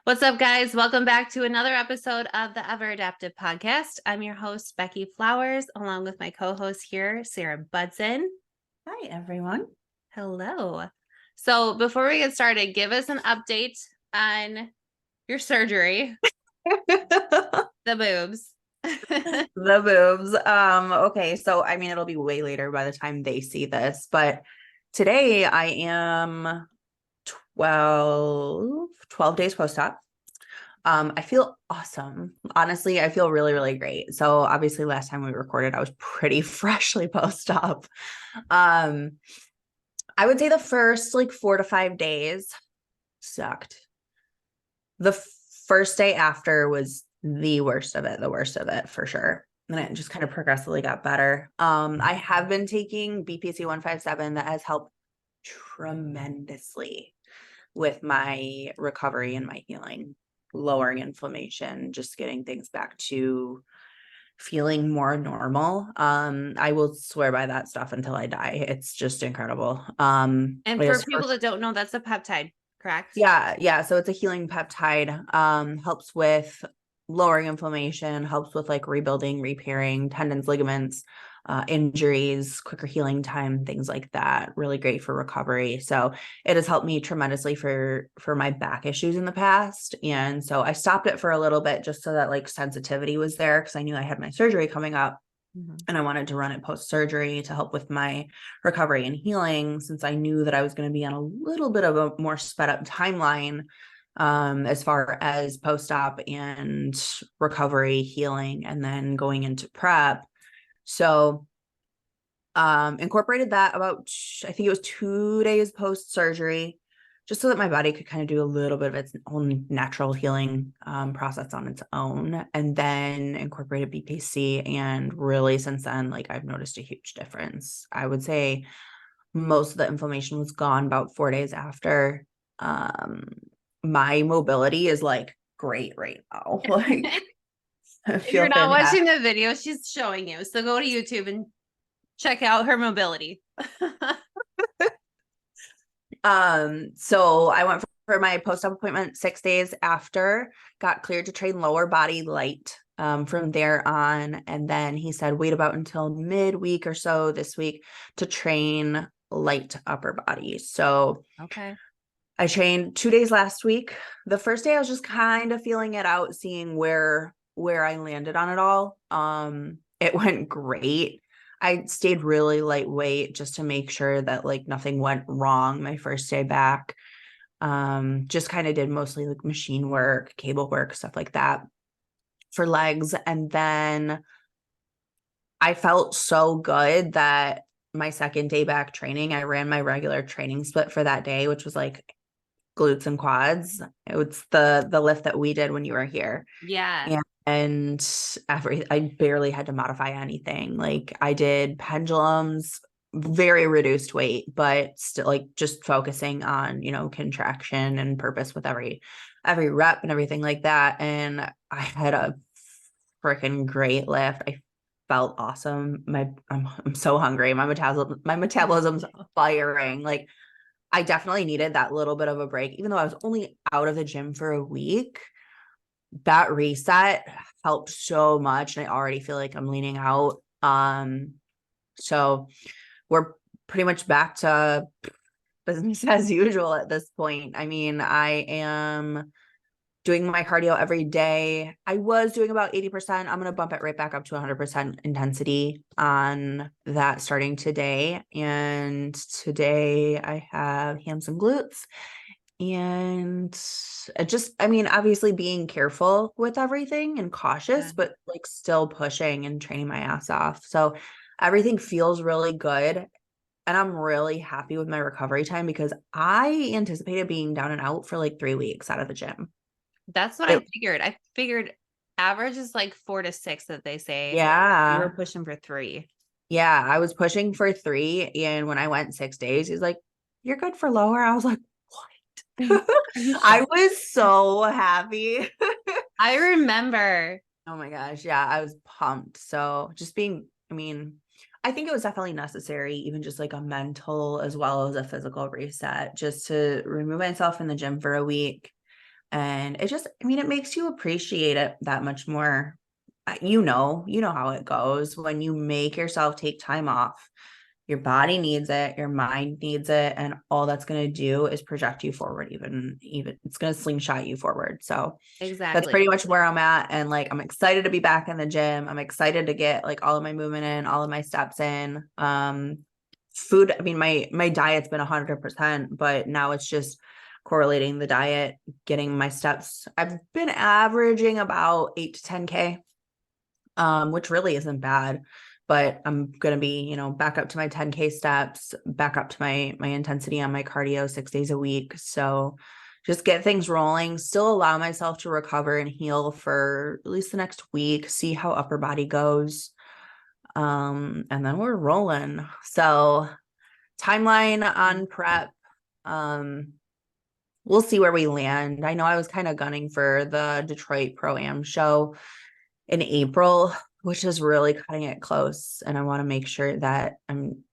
What's up, guys? Welcome back to another episode of the Ever Adaptive Podcast. I'm your host, Becky Flowers, along with my co-host here, Sarah Budson. Hi, everyone. Hello. So before we get started, give us an update on your surgery, the boobs. The boobs. Okay, so I mean it'll be way later by the time they see this, but today I am 12 days post-op. I feel awesome. Honestly, I feel really, really great. So obviously last time we recorded, I was pretty freshly post-op. I would say the first like 4 to 5 days sucked. The first day after was the worst of it for sure. And it just kind of progressively got better. I have been taking BPC 157 that has helped tremendously with my recovery and my healing, lowering inflammation, just getting things back to feeling more normal. I will swear by that stuff until I die. It's just incredible. And for people that don't know, that's a peptide, correct? Yeah. So it's a healing peptide. Helps with lowering inflammation, helps with like rebuilding, repairing tendons, ligaments, injuries, quicker healing time, things like that. Really great for recovery. So it has helped me tremendously for my back issues in the past. And so I stopped it for a little bit just so that like sensitivity was there because I knew I had my surgery coming up. And I wanted to run it post-surgery to help with my recovery and healing since I knew that I was going to be on a little bit of a more sped up timeline as far as post-op and recovery, healing, and then going into prep. So incorporated that about, I think it was 2 days post-surgery, just so that my body could kind of do a little bit of its own natural healing process on its own, and then incorporated BPC. And really since then, like I've noticed a huge difference. I would say most of the inflammation was gone about 4 days after. My mobility is like great right now. Like I If you're feel not fantastic. watching the video, she's showing you. So go to YouTube and check out her mobility. So I went for my post-op appointment 6 days after, got cleared to train lower body light from there on. And then he said, wait about until midweek or so this week to train light upper body. So Okay. I trained 2 days last week. The first day I was just kind of feeling it out, seeing where I landed on it all. It went great. I stayed really lightweight just to make sure that like nothing went wrong my first day back. Just kind of did mostly like machine work, cable work, stuff like that for legs. And then I felt so good that my second day back training, I ran my regular training split for that day, which was like glutes and quads. It was the lift that we did when you were here. Yeah. And I barely had to modify anything. Like I did pendulums, very reduced weight, but still like just focusing on, contraction and purpose with every rep and everything like that. And I had a freaking great lift. I felt awesome. I'm so hungry. My metabolism's firing. Like I definitely needed that little bit of a break, even though I was only out of the gym for a week. That reset helped so much. And I already feel like I'm leaning out. So we're pretty much back to business as usual at this point. I mean, I am doing my cardio every day. I was doing about 80%. I'm going to bump it right back up to 100% intensity on that starting today. And today I have hams and glutes. And obviously being careful with everything and cautious, but like still pushing and training my ass off. So everything feels really good. And I'm really happy with my recovery time because I anticipated being down and out for like 3 weeks out of the gym. That's what I figured. I figured average is like 4 to 6 that they say. Yeah. You were pushing for 3. Yeah. I was pushing for 3. And when I went 6 days, he's like, you're good for lower. I was like, what? I was so happy. I remember. Oh my gosh. Yeah. I was pumped. So I think it was definitely necessary, even just like a mental as well as a physical reset, just to remove myself in the gym for a week And it just, I mean, it makes you appreciate it that much more. You know how it goes when you make yourself take time off. Your body needs it, your mind needs it, and all that's going to do is project you forward. Even it's going to slingshot you forward. So that's Exactly. pretty much where I'm at. And like, I'm excited to be back in the gym. I'm excited to get like all of my movement in, all of my steps in. Food, I mean, my diet's been 100%, but now it's just correlating the diet, getting my steps. I've been averaging about 8 to 10K, which really isn't bad, but I'm going to be, back up to my 10K steps, back up to my intensity on my cardio 6 days a week. So just get things rolling, still allow myself to recover and heal for at least the next week, see how upper body goes. And then we're rolling. So timeline on prep. We'll see where we land. I know I was kind of gunning for the Detroit Pro-Am show in April, which is really cutting it close. And I want to make sure that I'm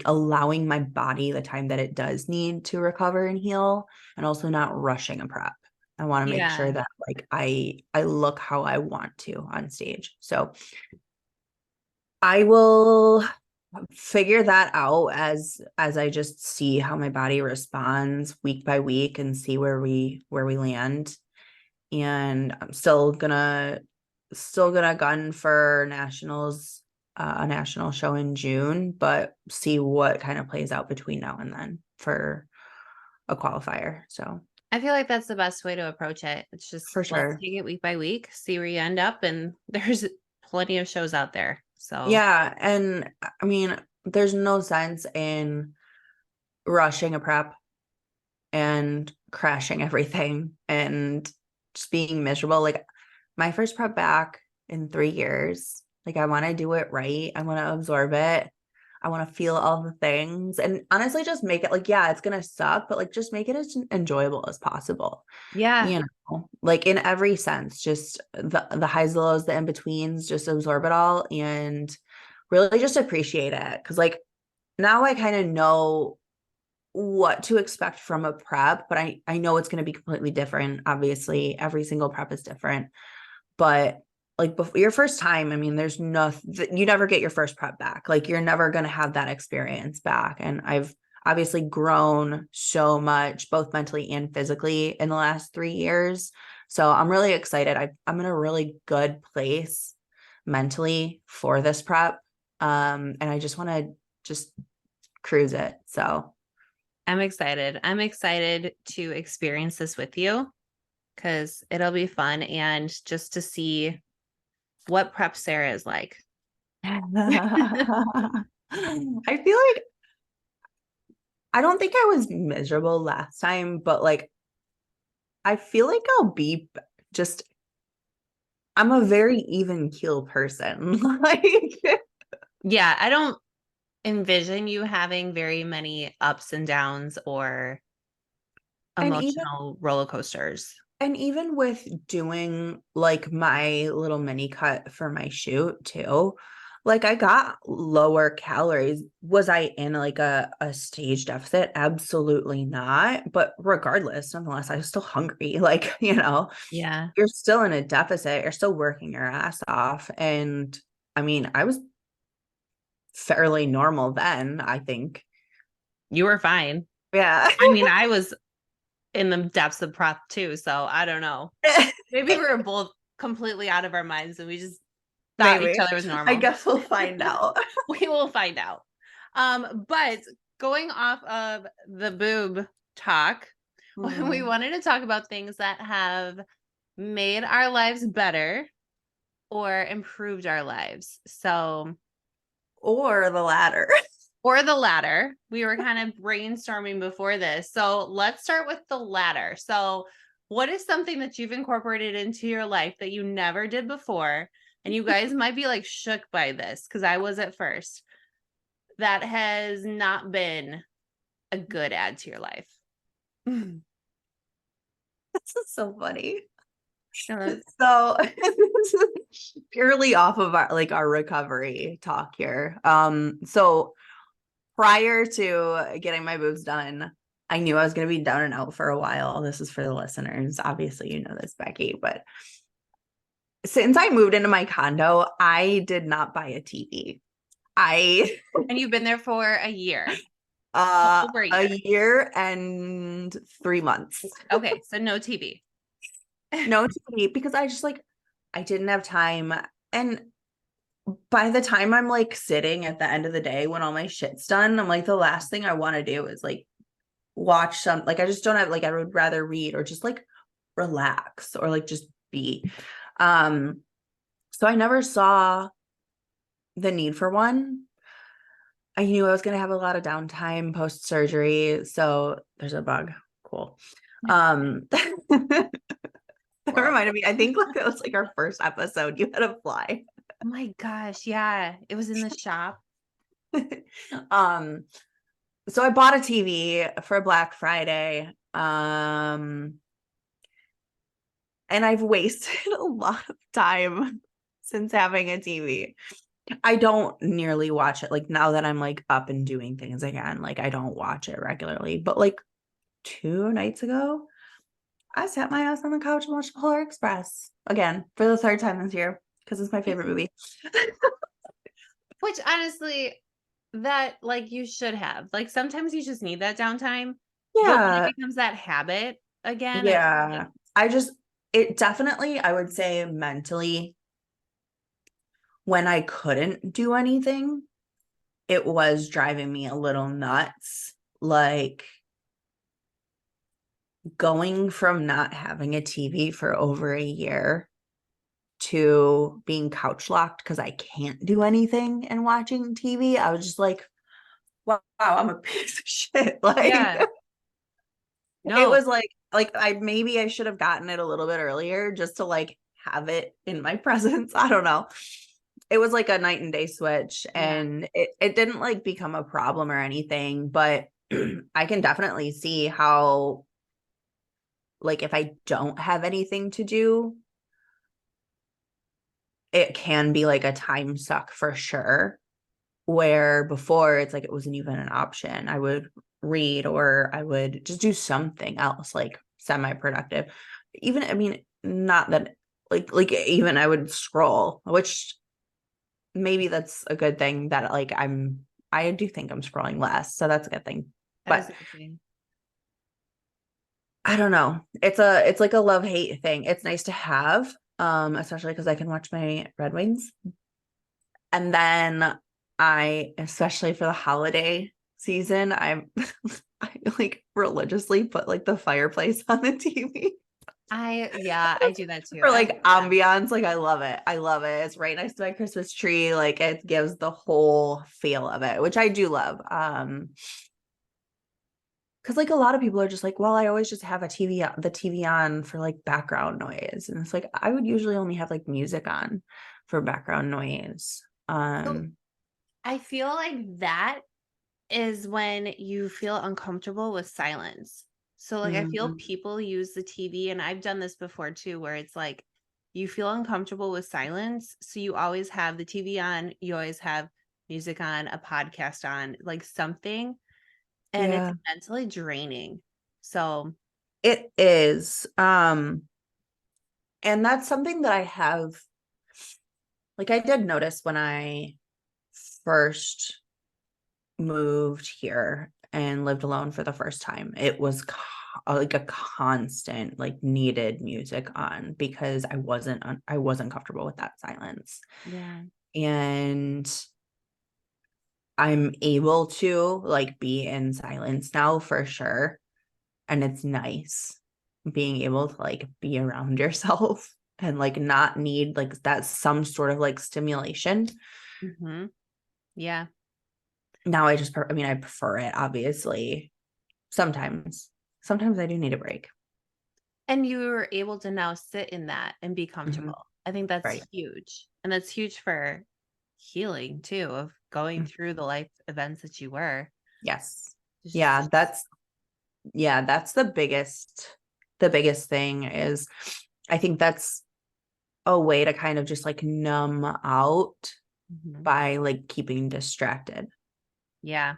allowing my body the time that it does need to recover and heal, and also not rushing a prep. I want to make sure Yeah. that like I look how I want to on stage. So I will figure that out as I just see how my body responds week by week and see where we land. And I'm still gonna gun for nationals, a national show in June, but see what kind of plays out between now and then for a qualifier. So I feel like that's the best way to approach it. It's just for let's sure. take it week by week, see where you end up, and there's plenty of shows out there. So Yeah. And I mean, there's no sense in rushing a prep and crashing everything and just being miserable. Like my first prep back in 3 years, like I want to do it right. I want to absorb it. I want to feel all the things and honestly just make it like, yeah, it's going to suck, but like just make it as enjoyable as possible. yeah, Like in every sense, just the highs, the lows, the in-betweens, just absorb it all and really just appreciate it. Cause like now I kind of know what to expect from a prep, but I know it's going to be completely different. Obviously, every single prep is different, but like before your first time, I mean, there's nothing, you never get your first prep back. Like you're never going to have that experience back. And I've obviously grown so much, both mentally and physically in the last 3 years. So I'm really excited. I'm in a really good place mentally for this prep. And I just want to just cruise it. So I'm excited. I'm excited to experience this with you because it'll be fun and just to see what prep Sarah is like. I feel like I don't think I was miserable last time, but like I feel like I'll be just I'm a very even keel person. Like Yeah, I don't envision you having very many ups and downs or and even emotional roller coasters. and even with doing like my little mini cut for my shoot too, like I got lower calories. Was I in like a stage deficit? Absolutely not. But regardless, nonetheless, I was still hungry. Like, Yeah, you're still in a deficit, you're still working your ass off. And I mean, I was fairly normal then, I think. you were fine. Yeah. I mean, I was in the depths of prep too, so I don't know. Maybe we were both completely out of our minds and we just thought each Maybe. other was I normal. guess we'll find out. We will find out. But going off of the boob talk, we Hmm. wanted to talk about things that have made our lives better or improved our lives. So, Or the latter. or the latter. We were kind of brainstorming before this. So, let's start with the latter. So, what is something that you've incorporated into your life that you never did before? And you guys might be like shook by this because I was at first, that has not been a good add to your life. This is so funny. Uh, So this is purely off of our recovery talk here. So prior to getting my boobs done, I knew I was going to be down and out for a while. This is for the listeners. Obviously, you know this, Becky, but since I moved into my condo, I did not buy a TV. I And you've been there for a year, over a a year. year and 3 months. Okay, so no TV. No TV because I just like I didn't have time. And by the time I'm like sitting at the end of the day when all my shit's done, I'm like the last thing I want to do is like watch some like I just don't have like I would rather read or just like relax or like just be. Um so I never saw the need for one. I knew I was going to have a lot of downtime post surgery, so there's a bug. Cool. That Well, reminded me, I think like that was like our first episode. You had a fly. oh my gosh, yeah. It was in the shop. um so I bought a TV for Black Friday. And I've wasted a lot of time since having a TV. I don't nearly watch it. Like now that I'm like up and doing things again, like I don't watch it regularly. But like 2 nights ago, I sat my ass on the couch and watched Polar Express again for the third time this year because it's my favorite movie. Which honestly, that like you should have. Like sometimes you just need that downtime. But when it Yeah. becomes that habit again, it's Yeah. like, It definitely, I would say mentally, when I couldn't do anything, it was driving me a little nuts. Like going from not having a TV for over a year to being couch locked because I can't do anything and watching TV. I was just like, wow, I'm a piece of shit. Like yeah, it no, was like I should have gotten it a little bit earlier just to like have it in my presence. I don't know. It was like a night and day switch yeah. and it didn't like become a problem or anything, but I can definitely see how like if I don't have anything to do, it can be like a time suck for sure. Where before it's like it wasn't even an option. I would read or I would just do something else like semi-productive. Even I mean, not that like even I would scroll, which maybe that's a good thing that like I do think I'm scrolling less. So that's a good thing. That is But a good thing. I don't know. It's like a love-hate thing. It's nice to have, especially because I can watch my Red Wings. And then especially for the holiday season, I like religiously put like the fireplace on the TV Yeah, I do that too. for I like ambiance. Like I love it. I love it. It's right next to my Christmas tree. Like it gives the whole feel of it, which I do love. Because like a lot of people are just like, well, I always just have the TV on for like background noise. And it's like I would usually only have like music on for background noise. so I feel like that is when you feel uncomfortable with silence. So like I feel Mhm. people use the TV and I've done this before too where it's like you feel uncomfortable with silence, so you always have the TV on, you always have music on, a podcast on, like something, and it's Yeah. mentally draining. So, It is. And that's something that I have, like I did notice when I first moved here and lived alone for the first time. It was like a constant, like needed music on because I wasn't comfortable with that silence. yeah. And I'm able to like be in silence now for sure. And it's nice being able to like be around yourself and like not need like that some sort of like stimulation. Mhm. Yeah. Now I mean I prefer it obviously. Sometimes I do need a break. And you were able to now sit in that and be Mhm. comfortable. I think that's Right. huge. And that's huge for healing too, of going Mhm. through the life events that you were. Yes. Just Yeah, that's the biggest thing is I think that's a way to kind of just like numb out Mhm. by like keeping distracted. Yeah.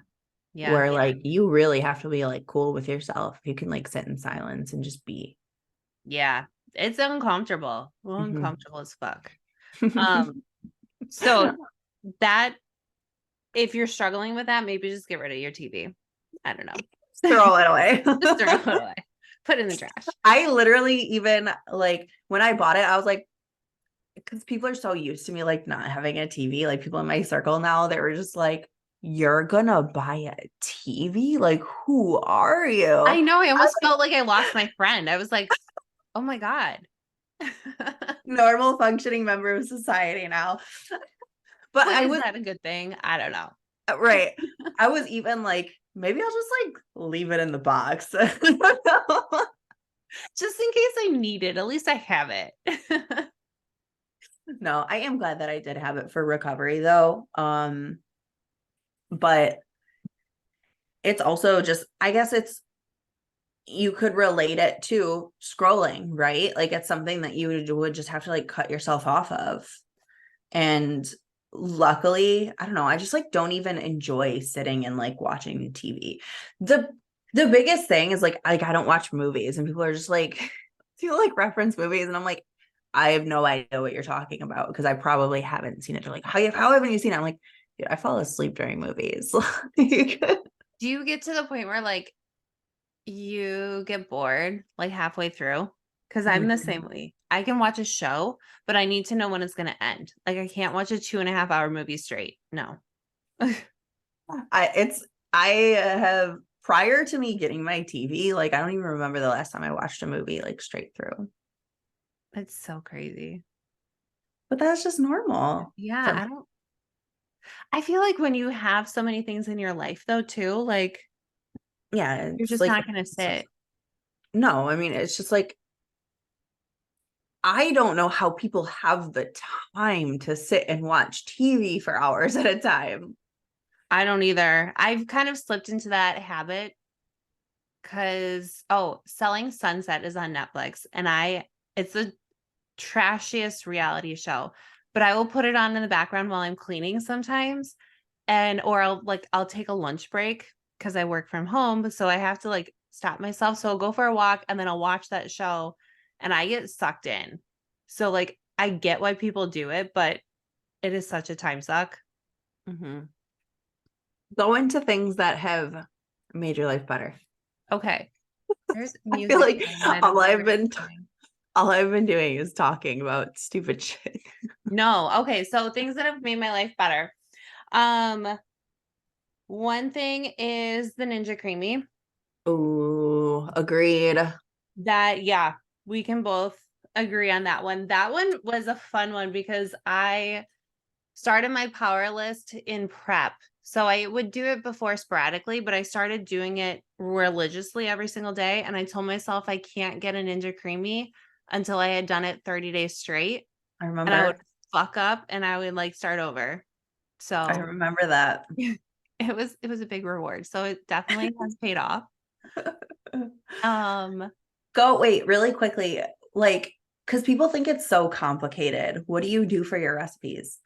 Yeah. where like you really have to be like cool with yourself. You can like sit in silence and just be. Yeah. It's uncomfortable. Well, Mhm. uncomfortable as fuck. Um, so that if you're struggling with that, maybe just get rid of your TV. I don't know. Throw it away. Just throw it away. Put it in the trash. I literally even like when I bought it, I was like, because people are so used to me like not having a TV. Like people in my circle now, they were just like, "You're gonna buy a TV? Like, who are you?" I know. I I was almost like, felt like I lost my friend. I was like, oh my God. normal functioning member of society now. But But I is was that a good thing? I don't know. right. I was even like, maybe I'll just like leave it in the box. Just in case I need it, at least I have it. No, I am glad that I did have it for recovery though. But it's also just, I guess it's, you could relate it to scrolling, right? Like it's something that you would just have to like cut yourself off of. And luckily, I don't know, I just like don't even enjoy sitting and like watching TV. The biggest thing is like I don't watch movies and people are just like, do you like reference movies? And I'm like, I have no idea what you're talking about because I probably haven't seen it. They're like, how haven't you seen it? I'm like, dude, I fall asleep during movies. Do you get to the point where like you get bored like halfway through? Because I'm the same way. I can watch a show, but I need to know when it's going to end. Like I can't watch a 2.5 hour movie straight. No. I have prior to me getting my TV, like I don't even remember the last time I watched a movie like straight through. It's so crazy. But that's just normal Yeah, for me. I feel like when you have so many things in your life though too, like Yeah, you're it's just like not going to sit. no, I mean it's just like I don't know how people have the time to sit and watch TV for hours at a time. I don't either. I've kind of slipped into that habit because Selling Sunset is on Netflix and it's the trashiest reality show, but I will put it on in the background while I'm cleaning sometimes. And or I'll take a lunch break because I work from home. So I have to like stop myself. So I'll go for a walk and then I'll watch that show and I get sucked in. So like I get why people do it, but it is such a time suck. Mhm. Go into things that have made your life better. Okay. There's I feel music like playing and I don't all know I've where it's been going. all I've been doing is talking about stupid shit. No. Okay. So things that have made my life better. Um, One thing is the Ninja Creamy. Ooh, agreed. That, yeah, we can both agree on that one. That one was a fun one because I started my power list in prep. So I would do it before sporadically, but I started doing it religiously every single day. And I told myself I can't get a Ninja Creamy until I had done it 30 days straight. I And I would remember. fuck up and I would like start over. I So remember that. it was a big reward. So it definitely has paid off. Um, Go wait, really quickly. Like, because people think it's so complicated. What do you do for your recipes?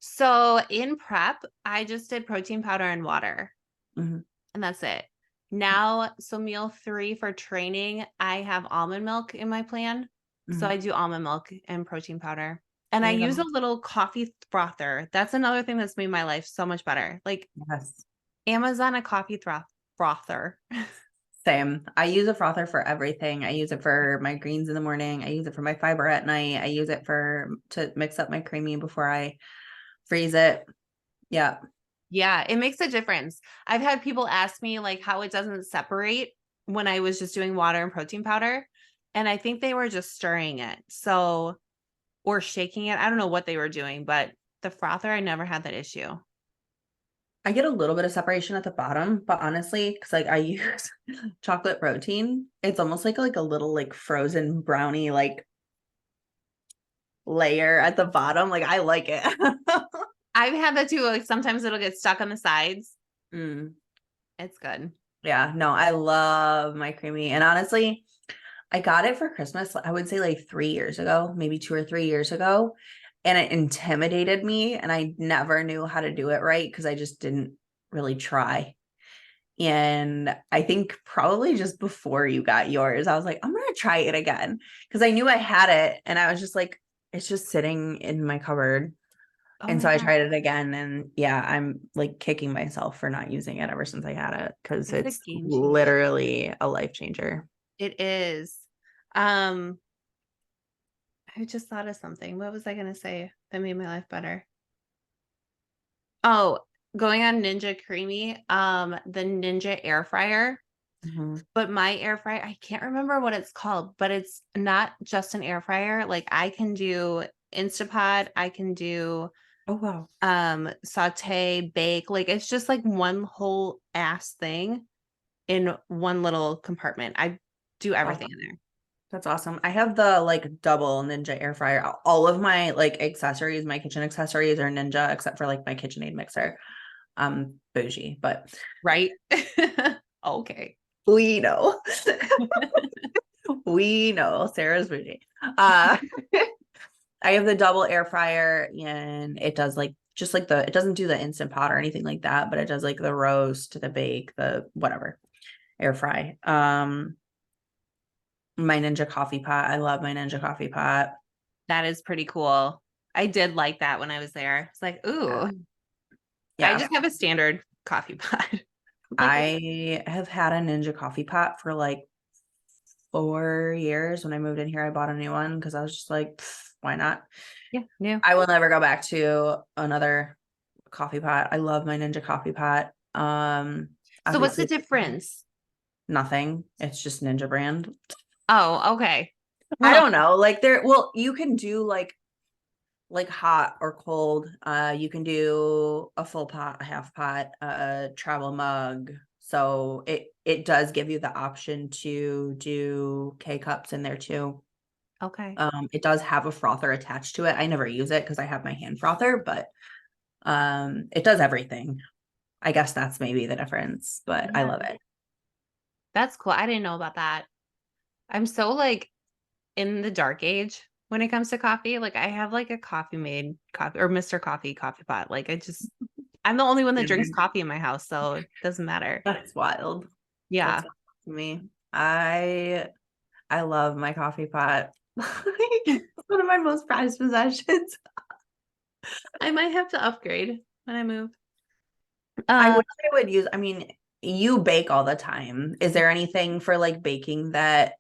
so in prep, I just did protein powder and water, Mhm. and that's it. Now, so meal 3 for training, I have almond milk in my plan. So Mhm. I do almond milk and protein powder. And There I you use a go. little coffee frother. That's another thing that's made my life so much better. Like Yes. Amazon, a coffee frother. Same. I use a frother for everything. I use it for my greens in the morning. I use it for my fiber at night. I use it for to mix up my creamy before I freeze it. Yeah. Yeah, it makes a difference. I've had people ask me like how it doesn't separate when I was just doing water and protein powder. And I think they were just stirring it. So, or shaking it. I don't know what they were doing, but the frother, I never had that issue. I get a little bit of separation at the bottom, but honestly, because like I use chocolate protein, it's almost like a little like frozen brownie like layer at the bottom. Like I like it. I've had that too. Like sometimes it'll get stuck on the sides. Mm, It's good. yeah, no, I love my creamy. And honestly, I got it for Christmas, I would say like 3 years ago, maybe 2 or 3 years ago. And it intimidated me, and I never knew how to do it right because I just didn't really try. And I think probably just before you got yours, I was like, I'm gonna try it again because I knew I had it, and I was just like, it's just sitting in my cupboard. Oh And my so I God. tried it again, and yeah, I'm like kicking myself for not using it ever since I had it because It's a it's game changer. literally a life changer. It is. Um, I just thought of something. What was I gonna say that made my life better? Oh, going on Ninja Creamy, the Ninja air fryer. Mhm. But my air fryer, I can't remember what it's called, but it's not just an air fryer. Like I can do Instapot, I can do Oh wow, saute, bake. Like it's just like one whole ass thing in one little compartment. I do that's everything in there. that's awesome. I have the like double Ninja air fryer. All of my like accessories, my kitchen accessories are Ninja, except for like my KitchenAid mixer. Bougie, but Right? Okay. we know. We know Sarah's bougie. Uh I have the double air fryer, and it does like just like it doesn't do the instant pot or anything like that, but it does like the roast, the bake, the whatever, air fry. My Ninja coffee pot. I love my Ninja coffee pot. That is pretty cool. I did like that when I was there. It's like, ooh, I Yeah. just have a standard coffee pot. Like, I have had a Ninja coffee pot for like 4 years. When I moved in here, I bought a new one because I was just like, why not? yeah, new. I will never go back to another coffee pot. I love my Ninja coffee pot. So what's the Obviously difference? nothing. It's just Ninja brand. Oh, okay. I Huh. don't know. Like well, you can do like hot or cold. You can do a full pot, a half pot, a travel mug. So it does give you the option to do K cups in there too. Okay. It does have a frother attached to it. I never use it because I have my hand frother, but it does everything. I guess that's maybe the difference, but I Yeah. love it. That's cool. I didn't know about that. I'm so like in the dark age when it comes to coffee. Like I have like a coffee made coffee or Mr. Coffee coffee pot. Like I'm the only one that drinks coffee in my house, so it doesn't matter. That's wild. That's Yeah. wild to me. I love my coffee pot. Like, it's one of my most prized possessions. I might have to upgrade when I move. I Uh wish I would use, I mean, you bake all the time. Is there anything for like baking that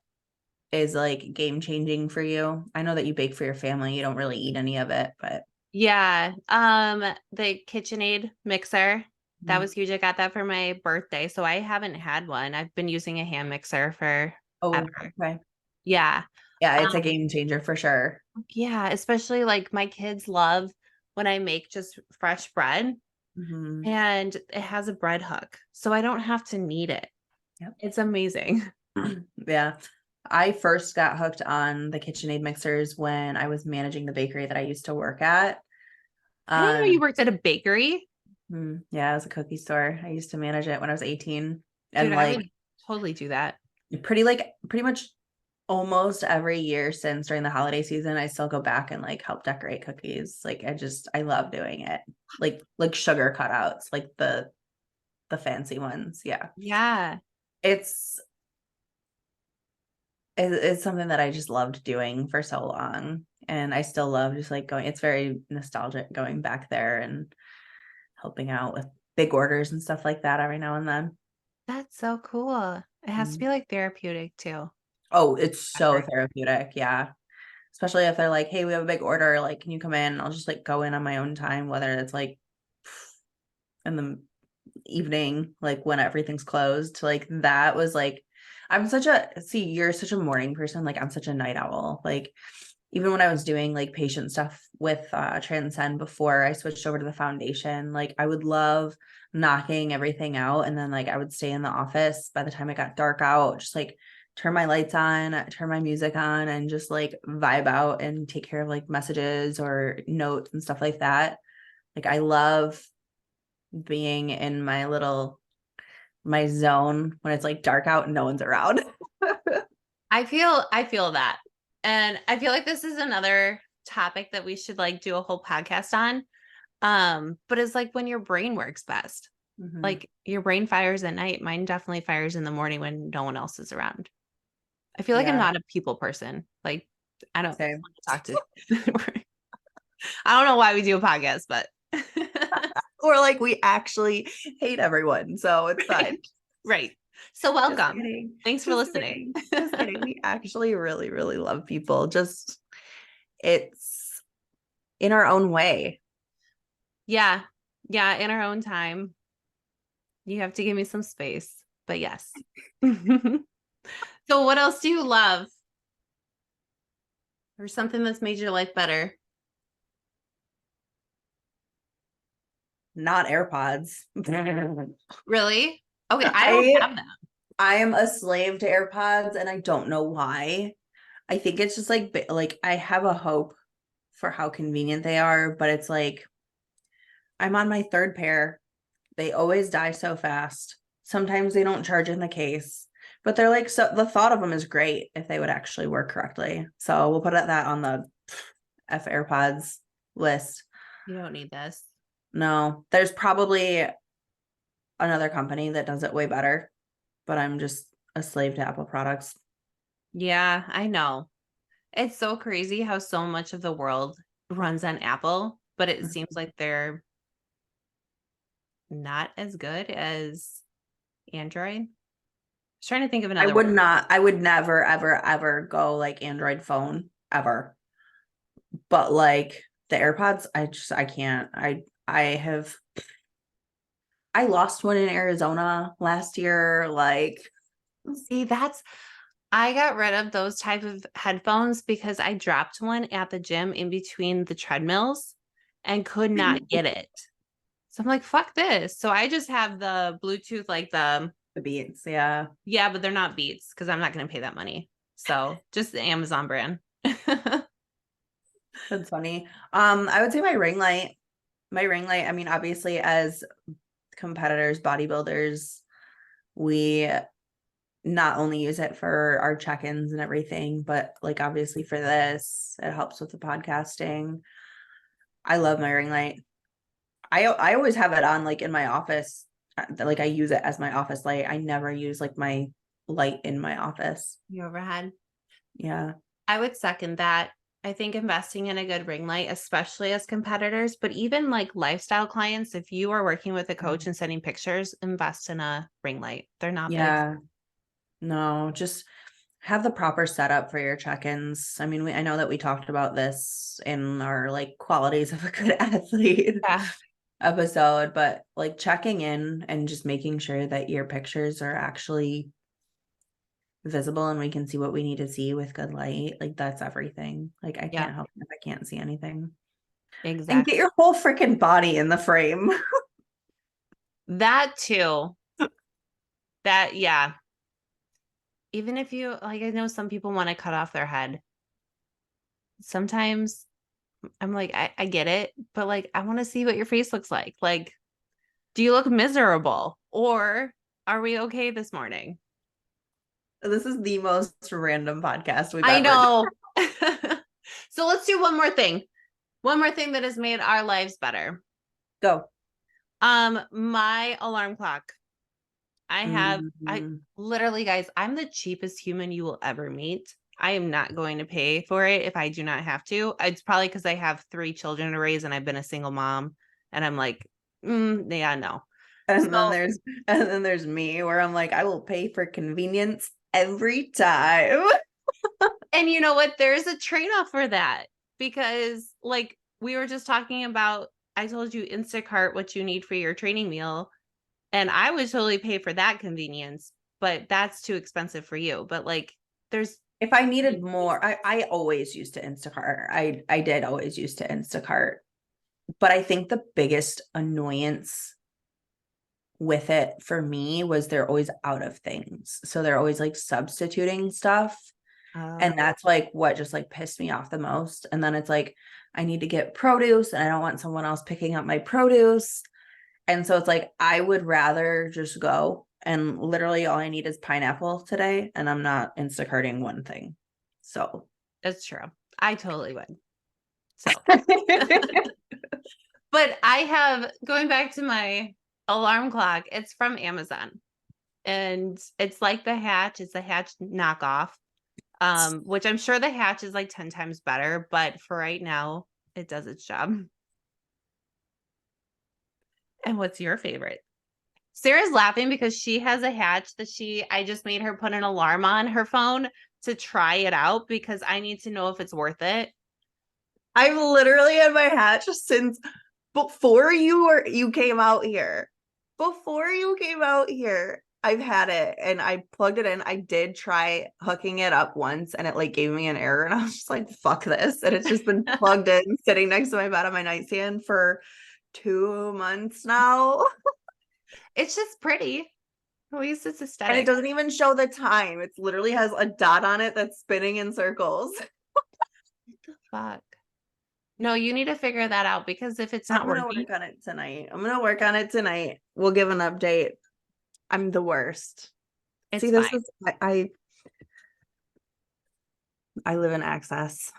is like game changing for you? I know that you bake for your family. You don't really eat any of it, but yeah. The KitchenAid mixer. That Mhm. was huge. I got that for my birthday. So I haven't had one. I've been using a hand mixer for Oh, ever. okay. Yeah. Yeah, it's a Um, game changer for sure. yeah, especially like my kids love when I make just fresh bread Mhm. and it has a bread hook. So I don't have to knead it. Yep. It's amazing. Yeah. I first got hooked on the KitchenAid mixers when I was managing the bakery that I used to work at. I didn't know you Um, worked at a bakery. yeah, it was a cookie store. I used to manage it when I was 18. Dude, And I like would totally do that. pretty much almost every year since during the holiday season, I still go back and like help decorate cookies. Like I love doing it. Like sugar cutouts, like the fancy ones. Yeah. Yeah. It's it's something that I just loved doing for so long. And I still love just like going, it's very nostalgic going back there and helping out with big orders and stuff like that every now and then. That's so cool. It has to Mhm. be like therapeutic too. Oh, it's so Decorate. therapeutic. Yeah. Especially if they're like, hey, we have a big order. Like, can you come in? I'll just like go in on my own time, whether it's like in the evening, like when everything's closed. Like, that was like, you're such a morning person. Like, I'm such a night owl. Like, even when I was doing like patient stuff with Transcend before I switched over to the foundation, like I would love knocking everything out. And then like I would stay in the office by the time it got dark out, just like turn my lights on, turn my music on, and just like vibe out and take care of like messages or notes and stuff like that. Like I love being in my zone when it's like dark out and no one's around. I feel that. And I feel like this is another topic that we should like do a whole podcast on. But it's like when your brain works best. Mhm. Like your brain fires at night. Mine definitely fires in the morning when no one else is around. I feel like I'm Yeah, not a people person. Like I don't same. want to talk to. I don't know why we do a podcast, but Or like we actually hate everyone, so it's fine. right. Right. So Just welcome. kidding. Thanks for Just listening. kidding. Just kidding. We actually really, really love people. Just it's in our own way. Yeah. Yeah. In our own time. You have to give me some space, but yes. So what else do you love? Or something that's made your life better? Not AirPods. Really? Okay, I don't I have them. I am a slave to AirPods and I don't know why. I think it's just like I have a hope for how convenient they are, but it's like I'm on my third pair. They always die so fast. Sometimes they don't charge in the case, but they're like, so the thought of them is great if they would actually work correctly. So we'll put that on the F AirPods list. You don't need this. No, there's probably another company that does it way better, but I'm just a slave to Apple products. Yeah, I know. It's so crazy how so much of the world runs on Apple, but it seems like they're not as good as Android. I was trying to think of I another would word. not, I would never, ever, ever go like Android phone ever. But like the AirPods, I can't. I lost one in Arizona last year. Like, See, I got rid of those type of headphones because I dropped one at the gym in between the treadmills and could not get it. So I'm like, fuck this. So I just have the Bluetooth, like the Beats, yeah. yeah, but they're not Beats because I'm not going to pay that money. So just the Amazon brand. That's funny. I would say my ring light. My ring light, I mean, obviously as competitors, bodybuilders, we not only use it for our check-ins and everything, but like obviously for this, it helps with the podcasting. I love my ring light. I always have it on like in my office. Like I use it as my office light. I never use like my light in my office. You overhead. Yeah. I would second that. I think investing in a good ring light, especially as competitors, but even like lifestyle clients, if you are working with a coach and sending pictures, invest in a ring light. They're not big. Yeah. No, just have the proper setup for your check-ins. I mean, I know that we talked about this in our like qualities of a good athlete Yeah. episode, but like checking in and just making sure that your pictures are actually visible and we can see what we need to see with good light. Like that's everything. Like I Yeah, can't help if I can't see anything. And get exactly. your whole freaking body in the frame. That too. That, yeah. Even if you, like, I know some people want to cut off their head. Sometimes I'm like, I get it, but like, I want to see what your face looks like. Like, do you look miserable or are we okay this morning? This is the most random podcast we've I ever done. know. So let's do one more thing. One more thing that has made our lives better. Go. My alarm clock. I Mhm. literally, guys, I'm the cheapest human you will ever meet. I am not going to pay for it if I do not have to. It's probably because I have 3 children to raise and I've been a single mom. And I'm like, yeah, no. And then So, there's and then there's me where I'm like, I will pay for convenience every time. and you know what? There's a trade-off for that because, like, we were just talking about, I told you Instacart what you need for your training meal. And I would totally pay for that convenience, but that's too expensive for you. But like, there's If I needed more, I always used to Instacart. I did always used to Instacart. But I think the biggest annoyance with it for me was they're always out of things. So they're always like substituting stuff. And that's like what just like pissed me off the most. And then it's like I need to get produce and I don't want someone else picking up my produce. And so it's like I would rather just go and literally all I need is pineapple today and I'm not Instacarting one thing. So That's true. I totally would. So, but I have going back to my alarm clock. It's from Amazon. And it's like the Hatch. It's a Hatch knockoff. Which I'm sure the Hatch is like 10 times better, but for right now, it does its job. And what's your favorite? Sarah's laughing because she has a Hatch that I just made her put an alarm on her phone to try it out because I need to know if it's worth it. I've literally had my Hatch since before you came out here. Before you came out here, I've had it and I plugged it in. I did try hooking it up once and it like gave me an error and I was just like, fuck this. And it's just been plugged in, sitting next to my bed on my nightstand for 2 months now. It's just pretty. At least it's And it aesthetic. doesn't even show the time. It literally has a dot on it that's spinning in circles. What the fuck? No, you need to figure that out because if it's I'm not gonna working, work on it tonight. I'm gonna work on it tonight. We'll give an update. I'm the worst. it's See, fine. this is I live in access.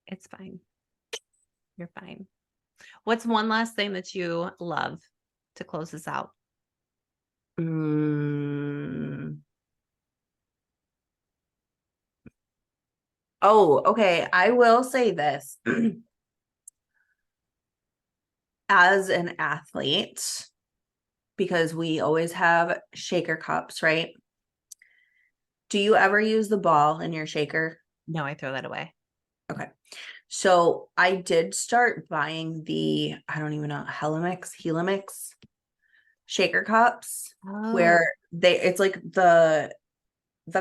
It's fine. You're fine. What's one last thing that you love to close this out? Mm. Oh, okay. I will say this. As an athlete, because we always have shaker cups, right? Do you ever use the ball in your shaker? No, I throw that away. Okay. So I did start buying I don't even know, Helix shaker cups Oh, where it's like the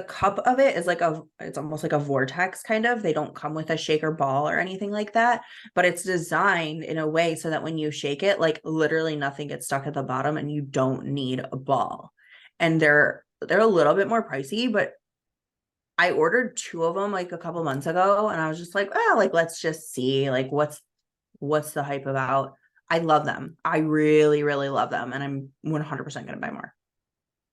cup of it is like it's almost like a vortex kind of. They don't come with a shaker ball or anything like that, but it's designed in a way so that when you shake it, like literally nothing gets stuck at the bottom and you don't need a ball. And they're a little bit more pricey, but I ordered 2 of them like a couple months ago and I was just like, oh, like let's just see like what's the hype about. I love them. I really, really love them. And I'm 100% going to buy more.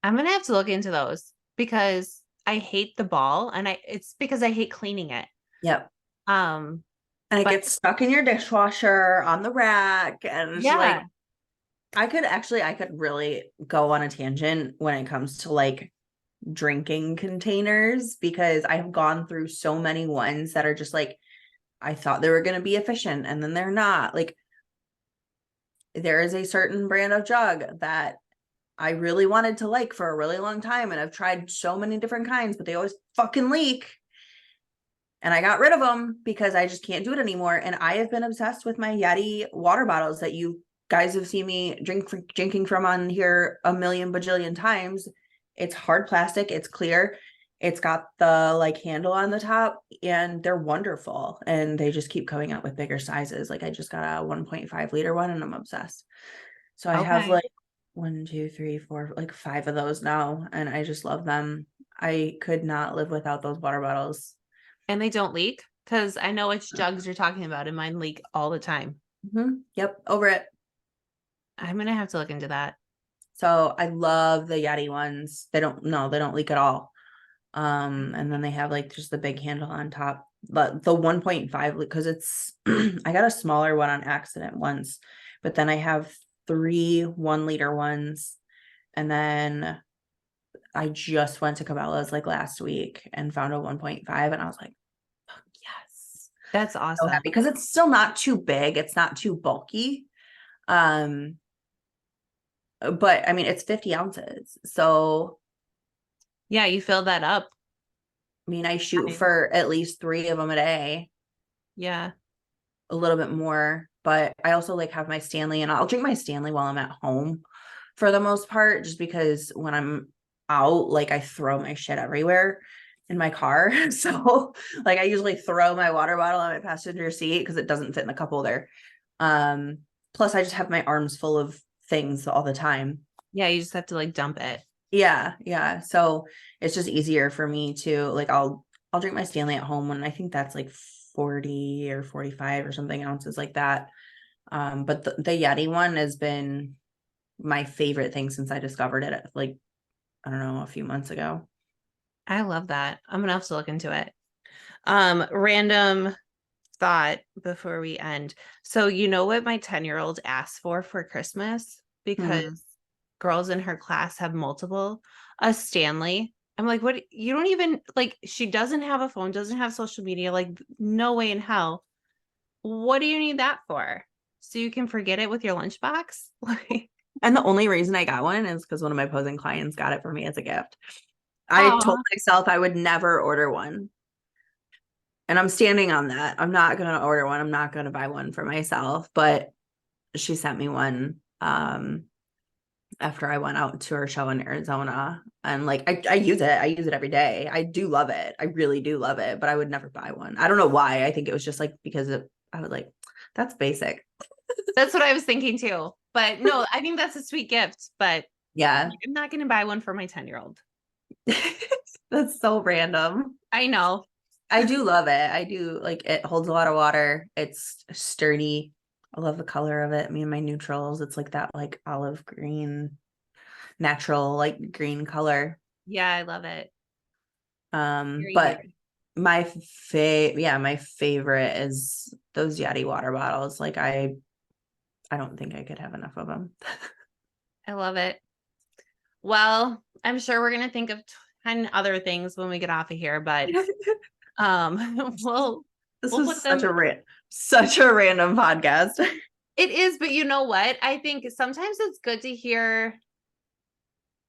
I'm gonna have to look into those because I hate the ball and it's because I hate cleaning it. Yep. Um, And it but gets stuck in your dishwasher on the rack. And it's like, yeah. I could really go on a tangent when it comes to like drinking containers because I've gone through so many ones that are just like, I thought they were going to be efficient and then they're not. Like, there is a certain brand of jug that I really wanted to like for a really long time. And I've tried so many different kinds, but they always fucking leak. And I got rid of them because I just can't do it anymore. And I have been obsessed with my Yeti water bottles that you guys have seen me drinking from on here a million bajillion times. It's hard plastic, it's clear, it's got the like handle on the top, and they're wonderful. And they just keep coming out with bigger sizes. Like I just got a 1.5 liter one and I'm obsessed. So I have Okay. like 1, 2, 3, 4, like 5 of those now, and I just love them. I could not live without those water bottles. And they don't leak because I know which jugs you're talking about and mine leak all the time. Yep, over it. I'm gonna have to look into that. So I love the Yeti ones. They don't leak at all. And then they have like just the big handle on top. But the 1.5, because it's I got a smaller one on accident once, but then I have 3 1 liter ones. And then I just went to Cabela's like last week and found a 1.5, and I was like, "Fuck yes." That's So awesome. happy because it's still not too big, it's not too bulky. Um, but I mean it's 50 ounces. So Yeah, you fill that up. I mean I shoot Fine. for at least 3 of them a day, Yeah. a little bit more. But I also like have my Stanley, and I'll drink my Stanley while I'm at home for the most part, just because when I'm out, like I throw my shit everywhere in my car. So like I usually throw my water bottle on my passenger seat because it doesn't fit in the cup holder. Um, plus I just have my arms full of things all the time. Yeah, you just have to like dump it. Yeah, yeah. So it's just easier for me to like I'll drink my Stanley at home when I think that's like 40 or 45 or something ounces like that. But the Yeti one has been my favorite thing since I discovered it like I don't know, a few months ago. I love that. I'm gonna have to look into it. Random thought before we end. So you know what my 10-year-old asked for Christmas? Because Mhm. girls in her class have multiple. A Stanley. I'm like, what? You don't even like, she doesn't have a phone, doesn't have social media. Like, no way in hell. What do you need that for? So you can forget it with your lunchbox? Like, And the only reason I got one is because one of my posing clients got it for me as a gift. I told oh, myself I would never order one. And I'm standing on that. I'm not going to order one. I'm not going to buy one for myself. But she sent me one after I went out to her show in Arizona. And like I use it. I use it every day. I do love it. I really do love it. But I would never buy one. I don't know why. I think it was just like because I was like, that's basic. that's what I was thinking too. But no, I think that's a sweet gift. But Yeah. I'm not going to buy one for my 10-year-old. That's so random. I know. I do love it. I do like it holds a lot of water. It's sturdy. I love the color of it. Me and my neutrals, it's like that like olive green, natural like green color. Yeah, I love it. Very But new. my favorite is those Yeti water bottles. Like I don't think I could have enough of them. I love it. Well, I'm sure we're gonna think of 10 other things when we get off of here, but we'll This we'll was put them. such a random podcast. It is, but you know what? I think sometimes it's good to hear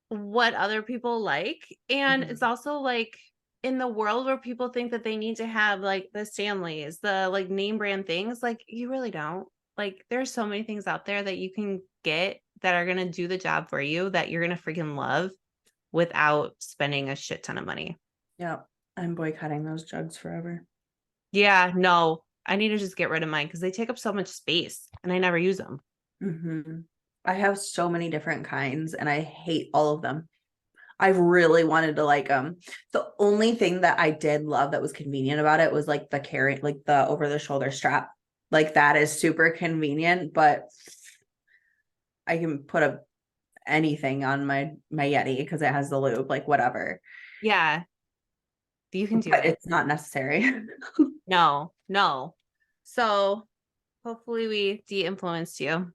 what other people like. And it's Mhm. also like in the world where people think that they need to have like the Stanleys, the like name brand things, like you really don't. Like there's so many things out there that you can get that are gonna do the job for you that you're gonna freaking love without spending a shit ton of money. Yeah, I'm boycotting those jugs forever. Yeah, no, I need to just get rid of mine because they take up so much space and I never use them. Hmm. I have so many different kinds and I hate all of them. I really wanted to like them. The only thing that I did love that was convenient about it was like the carry, like the over the shoulder strap. Like that is super convenient, but I can put anything on my Yeti because it has the loop, like whatever. Yeah, you can do But it. it's not necessary. No, no. So hopefully we de-influenced you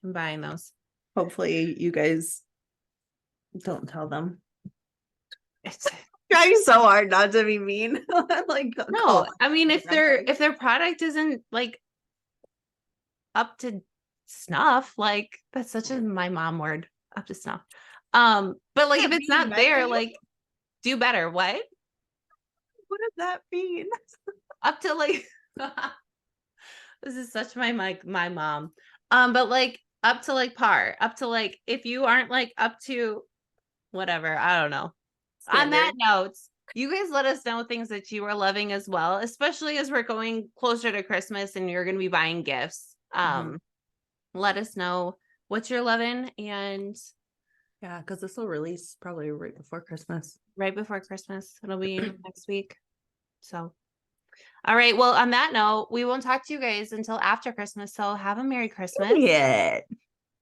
from buying those. Hopefully you guys don't tell them. It's Trying so hard not to be mean. Like call no, them I mean red flag. if their product isn't like up to snuff, like that's such a my mom word, up to snuff. But like if That it's mean, not there, Beckie. like do better. What? What does that mean? Up to like this is such my mom. But like up to like par, up to like if you aren't like up to whatever, I don't know. On that Standard. note, you guys let us know things that you are loving as well, especially as we're going closer to Christmas and you're going to be buying gifts. Mhm. Let us know what you're loving and Yeah, because this will release probably right before Christmas. right before Christmas. It'll be next week. So, all right. Well, on that note, we won't talk to you guys until after Christmas. So, have a Merry Christmas. Yeah.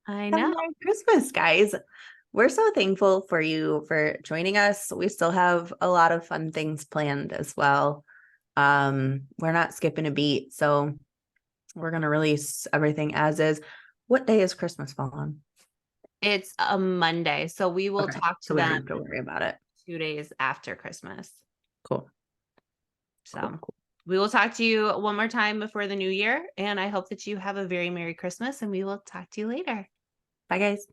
I Have a know. Merry Christmas, guys. We're so thankful for you for joining us. We still have a lot of fun things planned as well. We're not skipping a beat, so we're gonna release everything as is. What day is Christmas fall on? It's a Monday. So, we will Okay, talk to so we don't them have to worry about it. 2 days after Christmas. Cool. Cool. So, Cool. we will talk to you one more time before the new year. And I hope that you have a very Merry Christmas and we will talk to you later. Bye, guys.